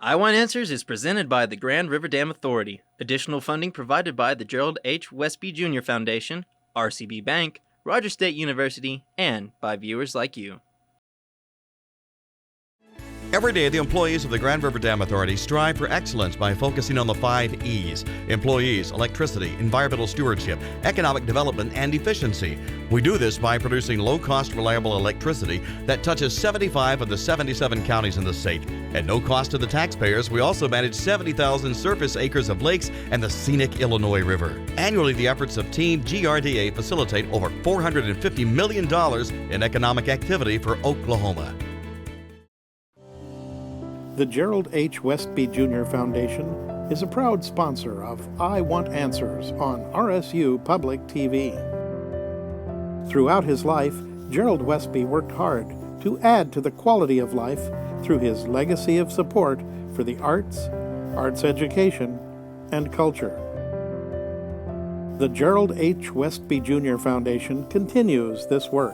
I Want Answers is presented by the Grand River Dam Authority. Additional funding provided by the Gerald H. Westby Jr. Foundation, RCB Bank, Rogers State University, and by viewers like you. Every day, the employees of the Grand River Dam Authority strive for excellence by focusing on the 5 E's: employees, electricity, environmental stewardship, economic development, and efficiency. We do this by producing low-cost, reliable electricity that touches 75 of the 77 counties in the state. At no cost to the taxpayers, we also manage 70,000 surface acres of lakes and the scenic Illinois River. Annually, the efforts of Team GRDA facilitate over $450 million in economic activity for Oklahoma. The Gerald H. Westby Jr. Foundation is a proud sponsor of I Want Answers on RSU Public TV. Throughout his life, Gerald Westby worked hard to add to the quality of life through his legacy of support for the arts, arts education, and culture. The Gerald H. Westby Jr. Foundation continues this work.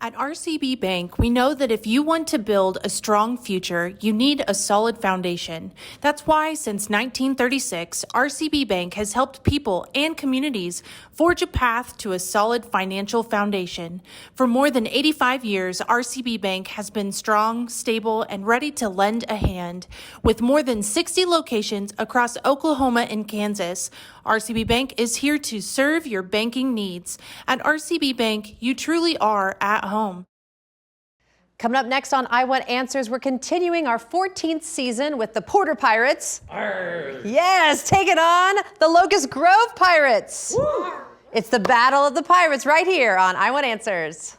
At RCB Bank, we know that if you want to build a strong future, you need a solid foundation. That's why, since 1936, RCB Bank has helped people and communities forge a path to a solid financial foundation. For more than 85 years, RCB Bank has been strong, stable, and ready to lend a hand. With more than 60 locations across Oklahoma and Kansas, RCB Bank is here to serve your banking needs. At RCB Bank, you truly are at home. Coming up next on I Want Answers, we're continuing our 14th season with the Porter Pirates. Arr. Yes, taking on the Locust Grove Pirates. Woo. It's the Battle of the Pirates right here on I Want Answers.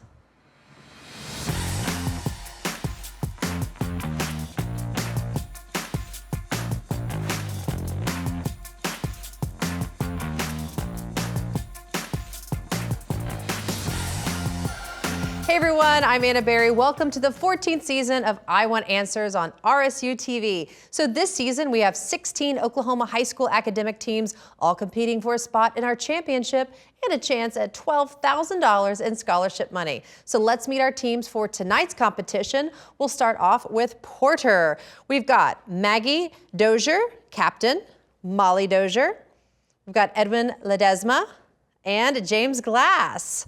Hey everyone, I'm Anna Berry. Welcome to the 14th season of I Want Answers on RSU TV. So this season we have 16 Oklahoma high school academic teams all competing for a spot in our championship and a chance at $12,000 in scholarship money. So let's meet our teams for tonight's competition. We'll start off with Porter. We've got Maggie Dozier, captain, Molly Dozier. We've got Edwin Ledesma and James Glass.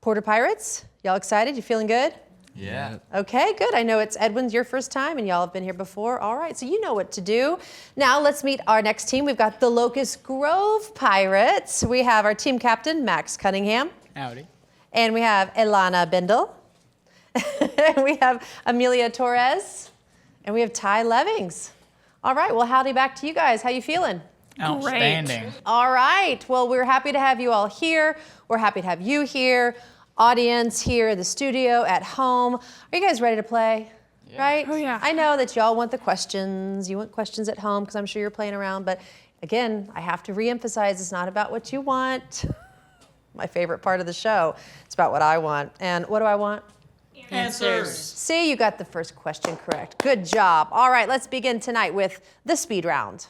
Porter Pirates, y'all excited? You feeling good? Yeah. Okay, good. I know it's Edwin's your first time and y'all have been here before. All right, so you know what to do. Now let's meet our next team. We've got the Locust Grove Pirates. We have our team captain, Max Cunningham. Howdy. And we have Ilana Bindle. We have Amelia Torres. And we have Ty Levings. All right, well, howdy back to you guys. How you feeling? Outstanding. Great. All right, well, we're happy to have you all here. We're happy to have you here. Audience here in the studio, at home. Are you guys ready to play? Yeah. Right? Oh, yeah. I know that y'all want the questions. You want questions at home because I'm sure you're playing around. But again, I have to reemphasize it's not about what you want. My favorite part of the show. It's about what I want. And what do I want? Answers. See, you got the first question correct. Good job. All right, let's begin tonight with the speed round.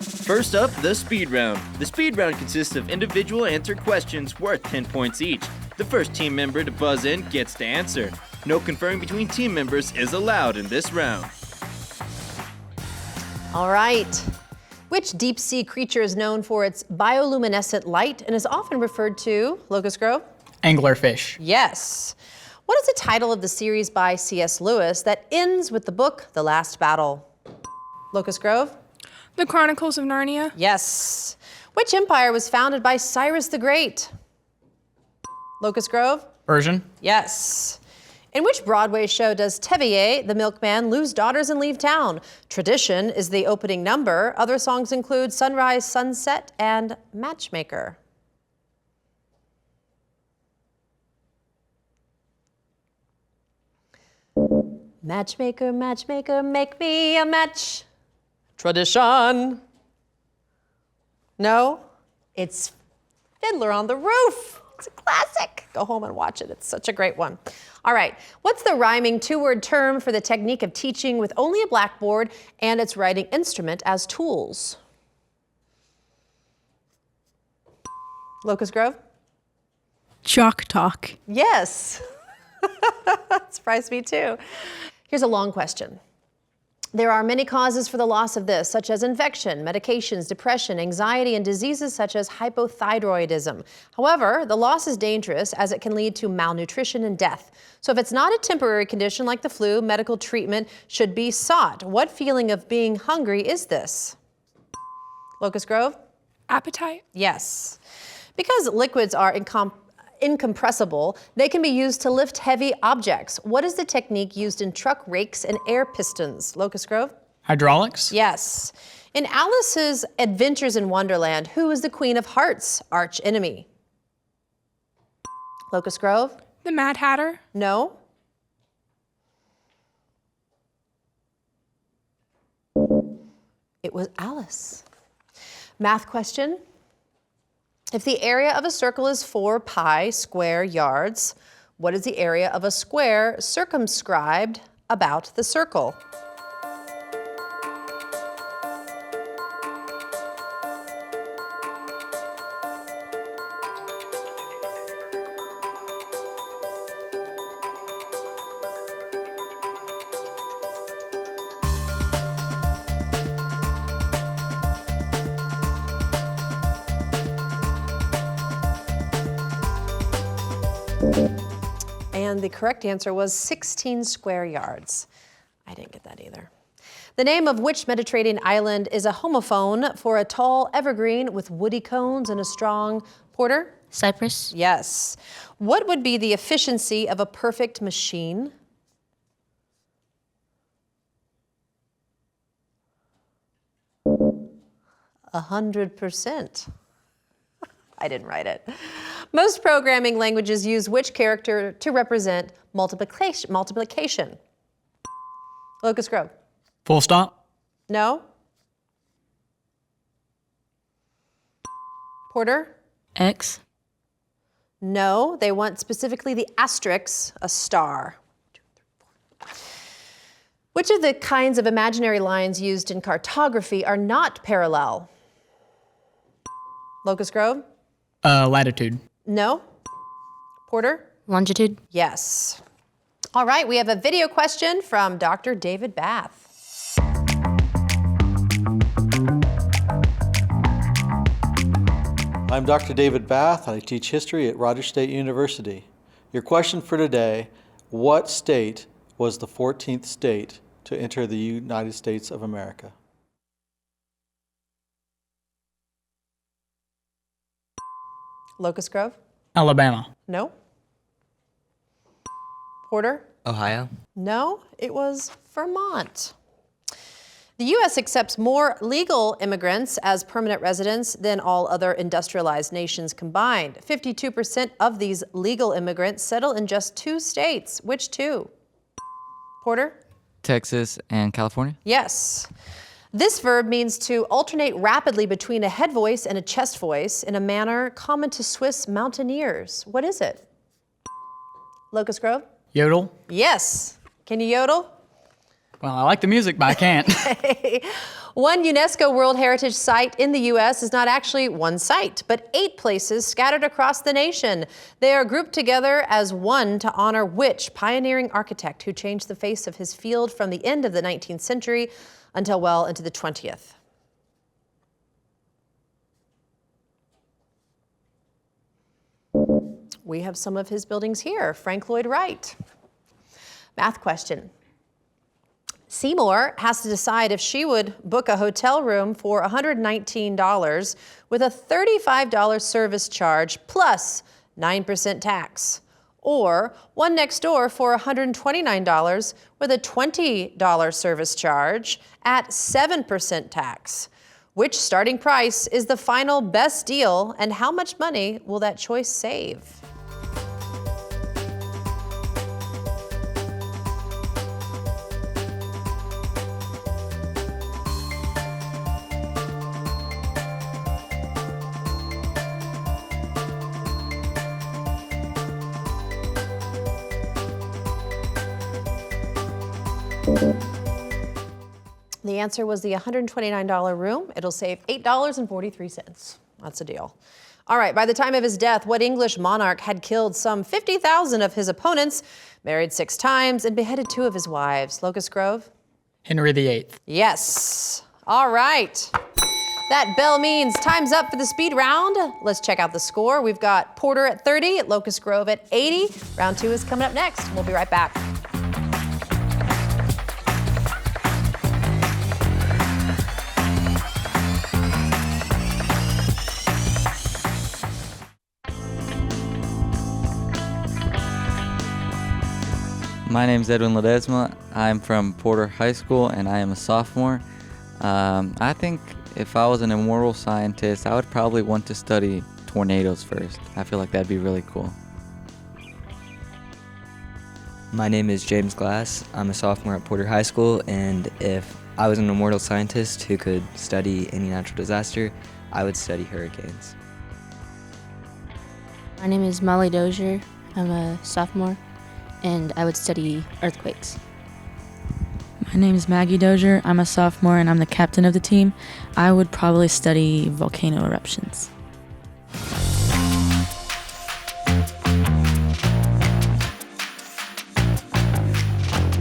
First up, the speed round. The speed round consists of individual answered questions worth 10 points each. The first team member to buzz in gets to answer. No conferring between team members is allowed in this round. All right. Which deep sea creature is known for its bioluminescent light and is often referred to, Locust Grove? Anglerfish. Yes. What is the title of the series by C.S. Lewis that ends with the book The Last Battle? Locust Grove? The Chronicles of Narnia. Yes. Which empire was founded by Cyrus the Great? Locust Grove? Persian. Yes. In which Broadway show does Tevier, the milkman, lose daughters and leave town? Tradition is the opening number. Other songs include Sunrise, Sunset, and Matchmaker. Matchmaker, matchmaker, make me a match. Tradition. No, it's Fiddler on the Roof. It's a classic. Go home and watch it. It's such a great one. All right, what's the rhyming two-word term for the technique of teaching with only a blackboard and its writing instrument as tools? Locust Grove? Chalk talk. Yes. That surprised me too. Here's a long question. There are many causes for the loss of this, such as infection, medications, depression, anxiety, and diseases such as hypothyroidism. However, the loss is dangerous as it can lead to malnutrition and death. So if it's not a temporary condition like the flu, medical treatment should be sought. What feeling of being hungry is this? Locust Grove? Appetite? Yes. Because liquids are incompressible, they can be used to lift heavy objects. What is the technique used in truck rakes and air pistons? Locust Grove? Hydraulics? Yes. In Alice's Adventures in Wonderland, who is the Queen of Hearts' arch enemy? Locust Grove? The Mad Hatter? No. It was Alice. Math question. If the area of a circle is 4 pi square yards, what is the area of a square circumscribed about the circle? And the correct answer was 16 square yards. I didn't get that either. The name of which Mediterranean island is a homophone for a tall evergreen with woody cones and a strong Porter? Cyprus? Yes. What would be the efficiency of a perfect machine? A 100%. I didn't write it. Most programming languages use which character to represent multiplication? Locust Grove. Full stop? No? Porter? X? No, they want specifically the asterisk, a star. Which of the kinds of imaginary lines used in cartography are not parallel? Locust Grove? Latitude. No? Porter? Longitude? Yes. All right, we have a video question from Dr. David Bath. I'm Dr. David Bath, and I teach history at Rogers State University. Your question for today, what state was the 14th state to enter the United States of America? Locust Grove? Alabama. No. Porter? Ohio? No, it was Vermont. The U.S. accepts more legal immigrants as permanent residents than all other industrialized nations combined. 52% of these legal immigrants settle in just 2 states. Which 2? Porter? Texas and California? Yes. This verb means to alternate rapidly between a head voice and a chest voice in a manner common to Swiss mountaineers. What is it? Locust Grove? Yodel? Yes. Can you yodel? Well, I like the music, but I can't. One UNESCO World Heritage Site in the U.S. is not actually one site, but 8 places scattered across the nation. They are grouped together as one to honor which pioneering architect who changed the face of his field from the end of the 19th century until well into the 20th. We have some of his buildings here. Frank Lloyd Wright. Math question. Seymour has to decide if she would book a hotel room for $119 with a $35 service charge plus 9% tax, or one next door for $129 with a $20 service charge at 7% tax. Which starting price is the final best deal, and how much money will that choice save? The answer was the $129 room. It'll save $8.43. That's a deal. All right, by the time of his death, what English monarch had killed some 50,000 of his opponents, married 6 times, and beheaded 2 of his wives? Locust Grove? Henry VIII. Yes. All right. That bell means time's up for the speed round. Let's check out the score. We've got Porter at 30, Locust Grove at 80. Round 2 is coming up next. We'll be right back. My name's Edwin Ledesma. I'm from Porter High School, and I am a sophomore. I think if I was an immortal scientist, I would probably want to study tornadoes first. I feel like that'd be really cool. My name is James Glass. I'm a sophomore at Porter High School, and if I was an immortal scientist who could study any natural disaster, I would study hurricanes. My name is Molly Dozier. I'm a sophomore, and I would study earthquakes. My name is Maggie Dozier. I'm a sophomore and I'm the captain of the team. I would probably study volcano eruptions.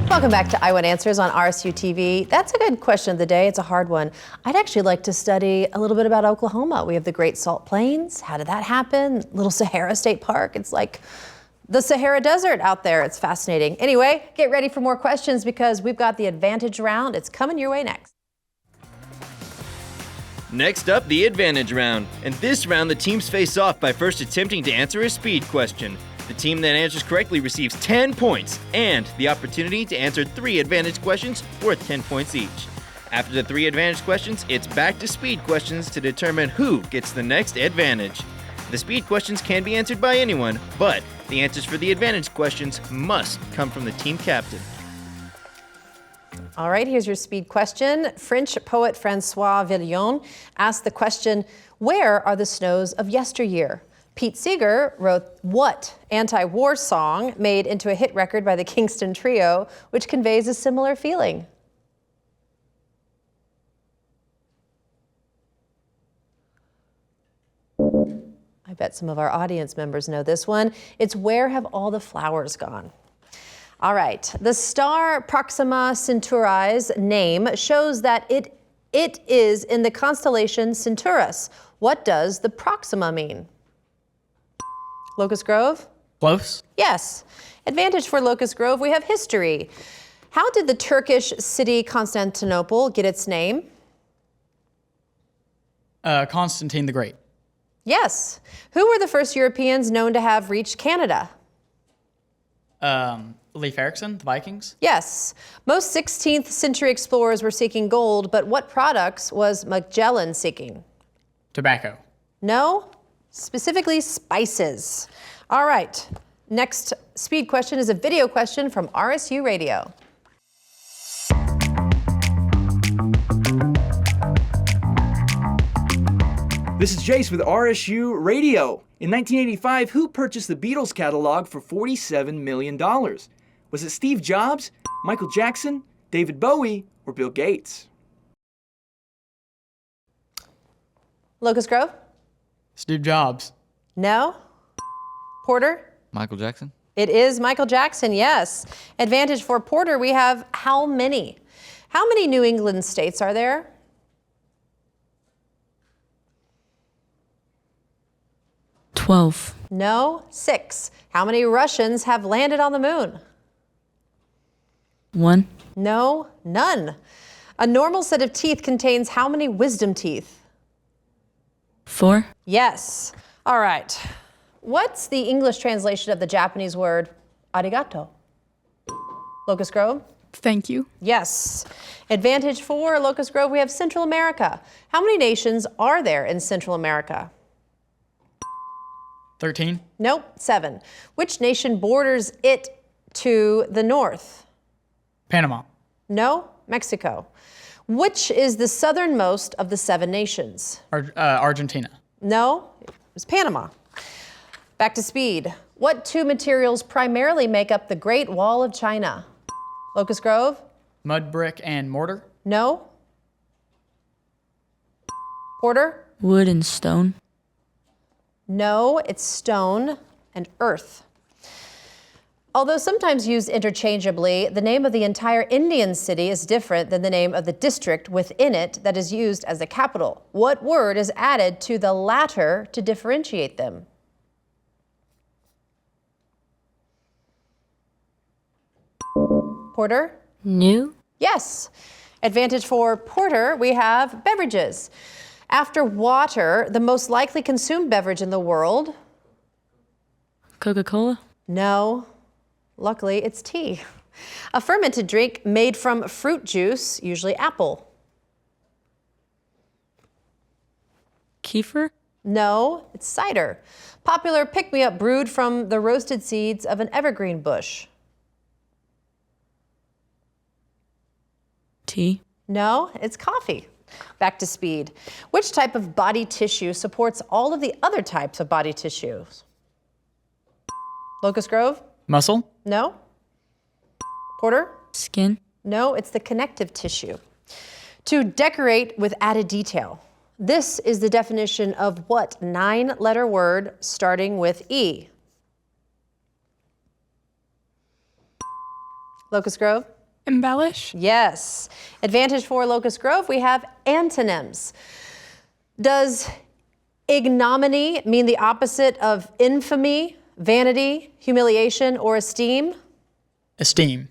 Welcome back to I Want Answers on RSU TV. That's a good question of the day. It's a hard one. I'd actually like to study a little bit about Oklahoma. We have the Great Salt Plains. How did that happen? Little Sahara State Park. It's like the Sahara Desert out there. It's fascinating. Anyway, get ready for more questions because we've got the advantage round. It's coming your way next. Next up, the advantage round. In this round, the teams face off by first attempting to answer a speed question. The team that answers correctly receives 10 points and the opportunity to answer 3 advantage questions worth 10 points each. After the 3 advantage questions, it's back to speed questions to determine who gets the next advantage. The speed questions can be answered by anyone, but the answers for the advantage questions must come from the team captain. All right, here's your speed question. French poet François Villon asked the question, where are the snows of yesteryear? Pete Seeger wrote what anti-war song made into a hit record by the Kingston Trio, which conveys a similar feeling? I bet some of our audience members know this one. It's Where Have All the Flowers Gone? All right, the star Proxima Centauri's name shows that it is in the constellation Centaurus. What does the Proxima mean? Locust Grove? Close. Yes. Advantage for Locust Grove, we have history. How did the Turkish city Constantinople get its name? Constantine the Great. Yes. Who were the first Europeans known to have reached Canada? Leif Erikson, the Vikings. Yes. Most 16th century explorers were seeking gold, but what products was Magellan seeking? Tobacco. No, specifically spices. All right. Next speed question is a video question from RSU Radio. This is Jace with RSU Radio. In 1985, who purchased the Beatles catalog for $47 million? Was it Steve Jobs, Michael Jackson, David Bowie, or Bill Gates? Locust Grove? Steve Jobs. No. Porter? Michael Jackson? It is Michael Jackson, yes. Advantage for Porter, we have how many? How many New England states are there? No, 6. How many Russians have landed on the moon? 1. No, none. A normal set of teeth contains how many wisdom teeth? 4. Yes. All right. What's the English translation of the Japanese word arigato? Locust Grove? Thank you. Yes. Advantage for Locust Grove, we have Central America. How many nations are there in Central America? 13. Nope, 7. Which nation borders it to the north? Panama. No, Mexico. Which is the southernmost of the 7 nations? Argentina. No, it was Panama. Back to speed. What 2 materials primarily make up the Great Wall of China? Locust Grove? Mud, brick, and mortar. No. Porter? Wood and stone. No, it's stone and earth. Although sometimes used interchangeably, the name of the entire Indian city is different than the name of the district within it that is used as the capital. What word is added to the latter to differentiate them? Porter? New? Yes. Advantage for Porter, we have beverages. After water, the most likely consumed beverage in the world? Coca-Cola? No. Luckily, it's tea. A fermented drink made from fruit juice, usually apple. Kefir? No, it's cider. Popular pick-me-up brewed from the roasted seeds of an evergreen bush. Tea? No, it's coffee. Back to speed. Which type of body tissue supports all of the other types of body tissues? Locust Grove? Muscle? No. Porter? Skin? No, it's the connective tissue. To decorate with added detail. This is the definition of what 9-letter word starting with E? Locust Grove? Embellish? Yes. Advantage for Locust Grove, we have antonyms. Does ignominy mean the opposite of infamy, vanity, humiliation, or esteem? Esteem.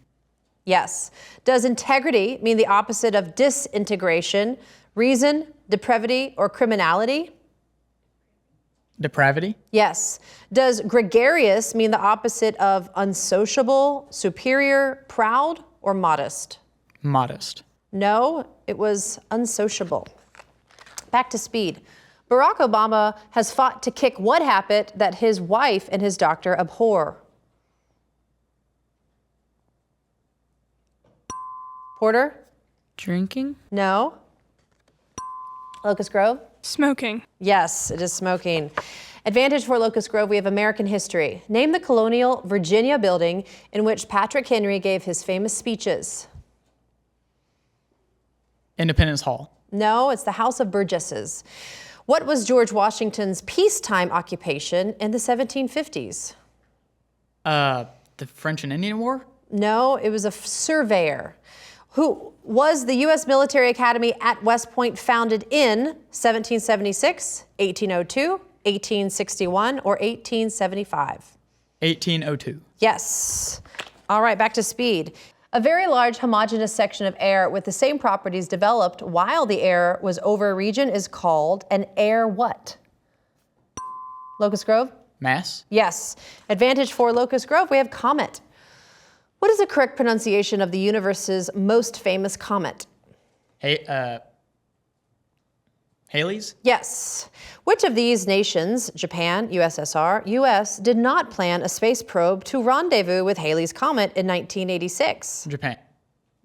Yes. Does integrity mean the opposite of disintegration, reason, depravity, or criminality? Depravity. Yes. Does gregarious mean the opposite of unsociable, superior, proud, or modest? Modest. No, it was unsociable. Back to speed. Barack Obama has fought to kick what habit that his wife and his doctor abhor? Porter? Drinking? No. Locust Grove? Smoking. Yes, it is smoking. Advantage for Locust Grove, we have American history. Name the colonial Virginia building in which Patrick Henry gave his famous speeches. Independence Hall. No, it's the House of Burgesses. What was George Washington's peacetime occupation in the 1750s? The French and Indian War? No, it was a surveyor. Who was the U.S. Military Academy at West Point founded in 1776, 1802, 1861, or 1875? 1802. Yes. All right, back to speed. A very large homogeneous section of air with the same properties developed while the air was over a region is called an air what? Locust Grove? Mass? Yes. Advantage for Locust Grove, we have comet. What is the correct pronunciation of the universe's most famous comet? Hey, Halley's? Yes. Which of these nations, Japan, USSR, US, did not plan a space probe to rendezvous with Halley's Comet in 1986? Japan.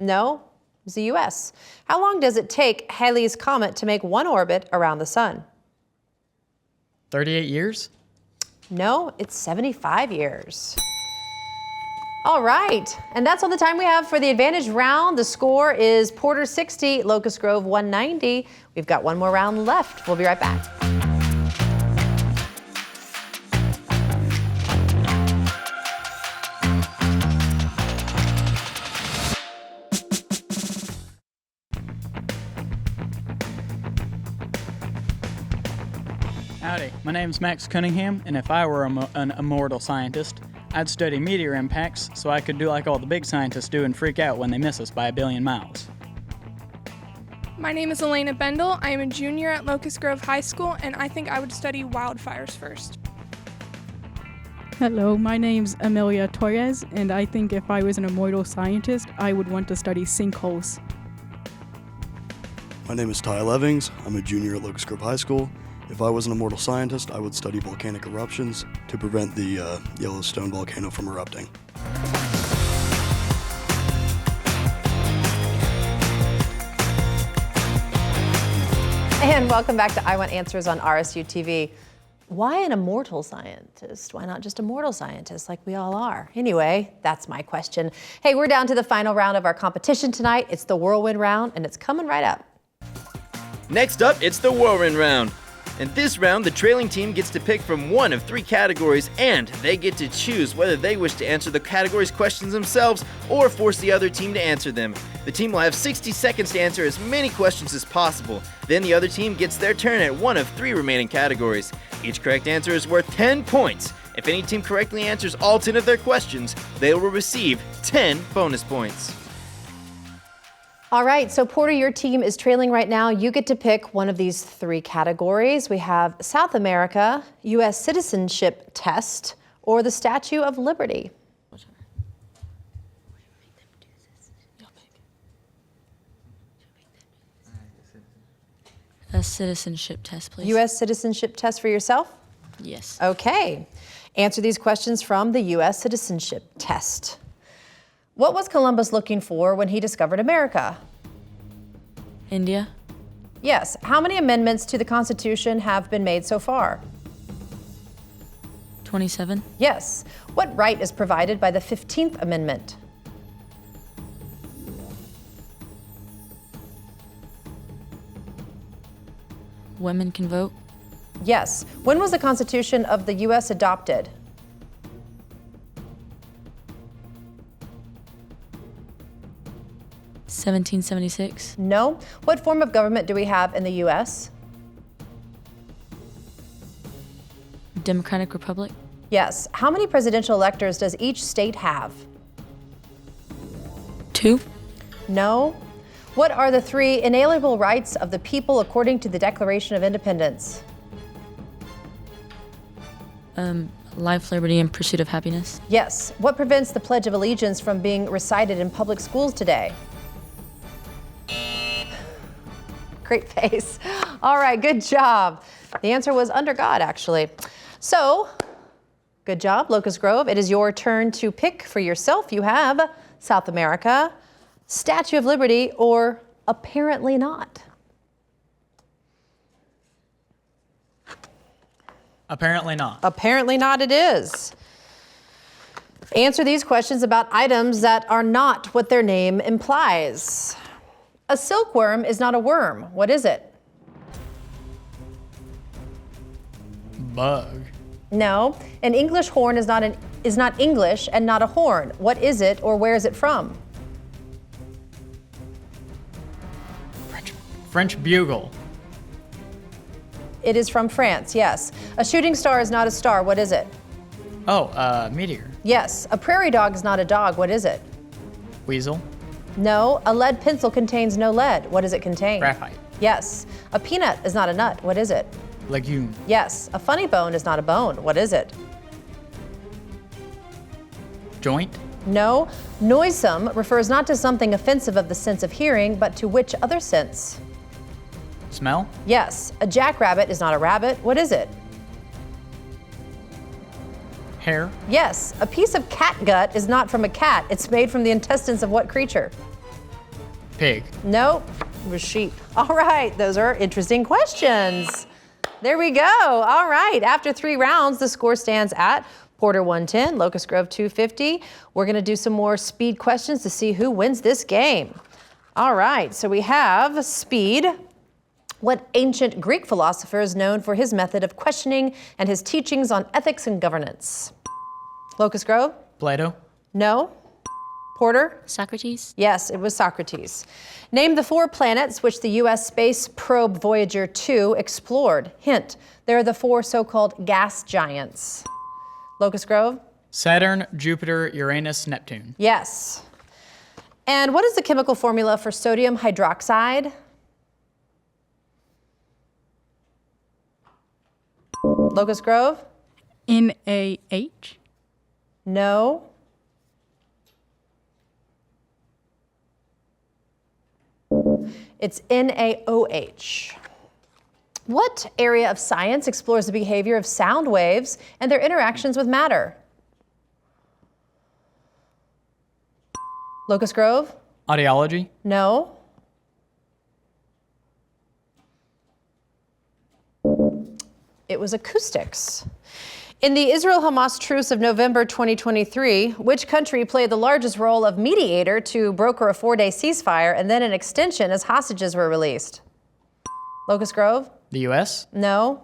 No, it was the US. How long does it take Halley's Comet to make one orbit around the sun? 38 years? No, it's 75 years. All right, and that's all the time we have for the advantage round. The score is Porter 60, Locust Grove 190. We've got one more round left. We'll be right back. Howdy, my name's Max Cunningham, and if I were an immortal scientist, I'd study meteor impacts so I could do like all the big scientists do and freak out when they miss us by 1 billion miles. My name is Elena Bendel. I am a junior at Locust Grove High School, and I think I would study wildfires first. Hello, my name's Amelia Torres, and I think if I was an immortal scientist, I would want to study sinkholes. My name is Ty Levings. I'm a junior at Locust Grove High School. If I was an immortal scientist, I would study volcanic eruptions to prevent the Yellowstone volcano from erupting. And welcome back to I Want Answers on RSU TV. Why an immortal scientist? Why not just a mortal scientist like we all are? Anyway, that's my question. Hey, we're down to the final round of our competition tonight. It's the whirlwind round, and it's coming right up. Next up, it's the whirlwind round. In this round, the trailing team gets to pick from one of 3 categories, and they get to choose whether they wish to answer the category's questions themselves or force the other team to answer them. The team will have 60 seconds to answer as many questions as possible. Then the other team gets their turn at one of 3 remaining categories. Each correct answer is worth 10 points. If any team correctly answers all 10 of their questions, they will receive 10 bonus points. All right, so Porter, your team is trailing right now. You get to pick one of these 3 categories. We have South America, U.S. citizenship test, or the Statue of Liberty. A citizenship test, please. U.S. citizenship test for yourself? Yes. Okay. Answer these questions from the U.S. citizenship test. What was Columbus looking for when he discovered America? India. Yes. How many amendments to the Constitution have been made so far? 27. Yes. What right is provided by the 15th Amendment? Women can vote. Yes. When was the Constitution of the U.S. adopted? (1776). No. What form of government do we have in the U.S.? Democratic Republic. Yes. How many presidential electors does each state have? 2. No. What are the 3 inalienable rights of the people according to the Declaration of Independence? Life, liberty, and pursuit of happiness. Yes. What prevents the Pledge of Allegiance from being recited in public schools today? Great face. All right, good job. The answer was under God, actually. So, good job, Locust Grove. It is your turn to pick for yourself. You have South America, Statue of Liberty, or apparently not. Apparently not. Apparently not it is. Answer these questions about items that are not what their name implies. A silkworm is not a worm. What is it? Bug. No. An English horn is not English and not a horn. What is it, or where is it from? French bugle. It is from France, yes. A shooting star is not a star. What is it? Oh, meteor. Yes. A prairie dog is not a dog. What is it? Weasel. No. A lead pencil contains no lead. What does it contain? Graphite. Yes. A peanut is not a nut. What is it? Legume. Yes. A funny bone is not a bone. What is it? Joint. No. Noisome refers not to something offensive of the sense of hearing, but to which other sense? Smell. Yes. A jackrabbit is not a rabbit. What is it? Hair. Yes. A piece of cat gut is not from a cat. It's made from the intestines of what creature? Pig. No. It was sheep. All right. Those are interesting questions. There we go. All right. After 3 rounds, the score stands at Porter 110, Locust Grove 250. We're going to do some more speed questions to see who wins this game. All right. So we have speed. What ancient Greek philosopher is known for his method of questioning and his teachings on ethics and governance? Locust Grove? Plato. No. Porter? Socrates? Yes, it was Socrates. Name the 4 planets which the U.S. space probe Voyager 2 explored. Hint, they're the 4 so-called gas giants. Locust Grove? Saturn, Jupiter, Uranus, Neptune. Yes. And what is the chemical formula for sodium hydroxide? Locust Grove? NaH? No. It's NaOH. What area of science explores the behavior of sound waves and their interactions with matter? Locust Grove? Audiology. No. It was acoustics. In the Israel-Hamas truce of November 2023, which country played the largest role of mediator to broker a 4-day ceasefire and then an extension as hostages were released? Locust Grove? The U.S.? No.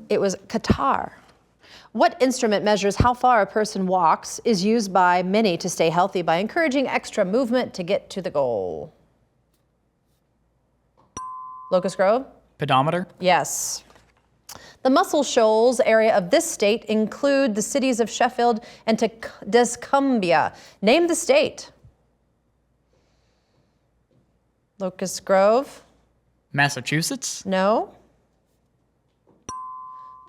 It was Qatar. What instrument measures how far a person walks is used by many to stay healthy by encouraging extra movement to get to the goal? Locust Grove? Pedometer? Yes. The Muscle Shoals area of this state include the cities of Sheffield and Descumbia. Name the state. Locust Grove? Massachusetts? No.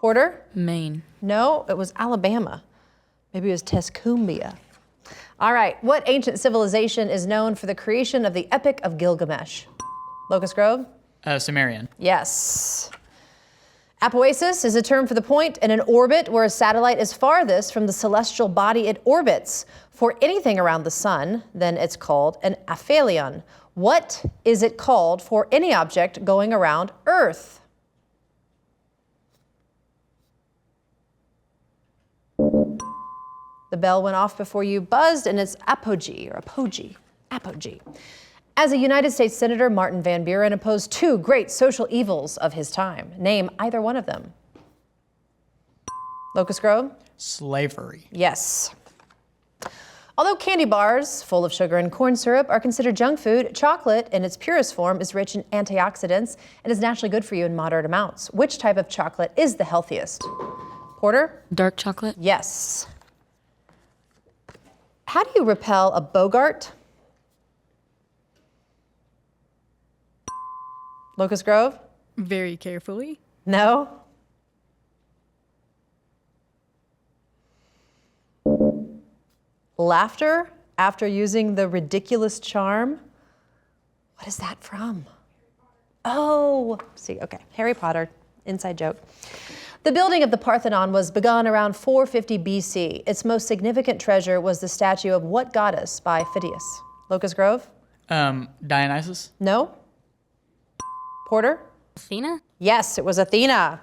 Porter? Maine. No, it was Alabama. Maybe it was Tescumbia. All right, what ancient civilization is known for the creation of the Epic of Gilgamesh? Locust Grove? Sumerian. Yes. Apoapsis is a term for the point in an orbit where a satellite is farthest from the celestial body it orbits. For anything around the sun, then it's called an aphelion. What is it called for any object going around Earth? The bell went off before you buzzed, and it's apogee or apogee. Apogee. As a United States Senator, Martin Van Buren opposed two great social evils of his time. Name either one of them. Locust Grove? Slavery. Yes. Although candy bars full of sugar and corn syrup are considered junk food, chocolate in its purest form is rich in antioxidants and is naturally good for you in moderate amounts. Which type of chocolate is the healthiest? Porter? Dark chocolate? Yes. How do you repel a Bogart? Locust Grove? Very carefully. No. Laughter after using the ridiculous charm? What is that from? Oh, see, okay. Harry Potter, inside joke. The building of the Parthenon was begun around 450 BC. Its most significant treasure was the statue of what goddess by Phidias? Locust Grove? Dionysus? No. Porter? Athena? Yes, it was Athena.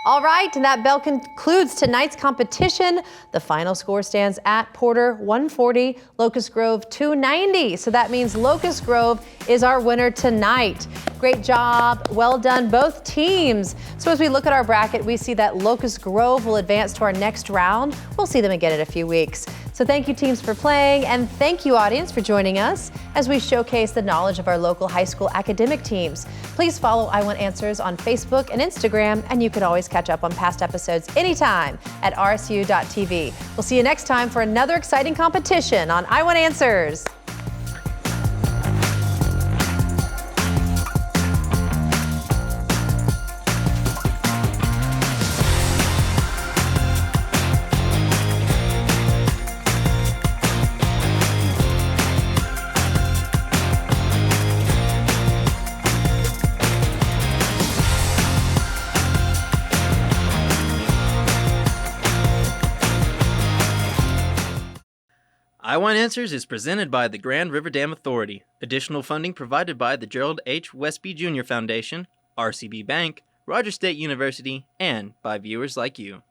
All right, and that bell concludes tonight's competition. The final score stands at Porter 140, Locust Grove 290. So that means Locust Grove is our winner tonight. Great job, well done both teams. So as we look at our bracket, we see that Locust Grove will advance to our next round. We'll see them again in a few weeks. So thank you teams for playing, and thank you audience for joining us as we showcase the knowledge of our local high school academic teams. Please follow I Want Answers on Facebook and Instagram, and you can always catch up on past episodes anytime at rsu.tv. We'll see you next time for another exciting competition on I Want Answers. I Want Answers is presented by the Grand River Dam Authority. Additional funding provided by the Gerald H. Westby Jr. Foundation, RCB Bank, Rogers State University, and by viewers like you.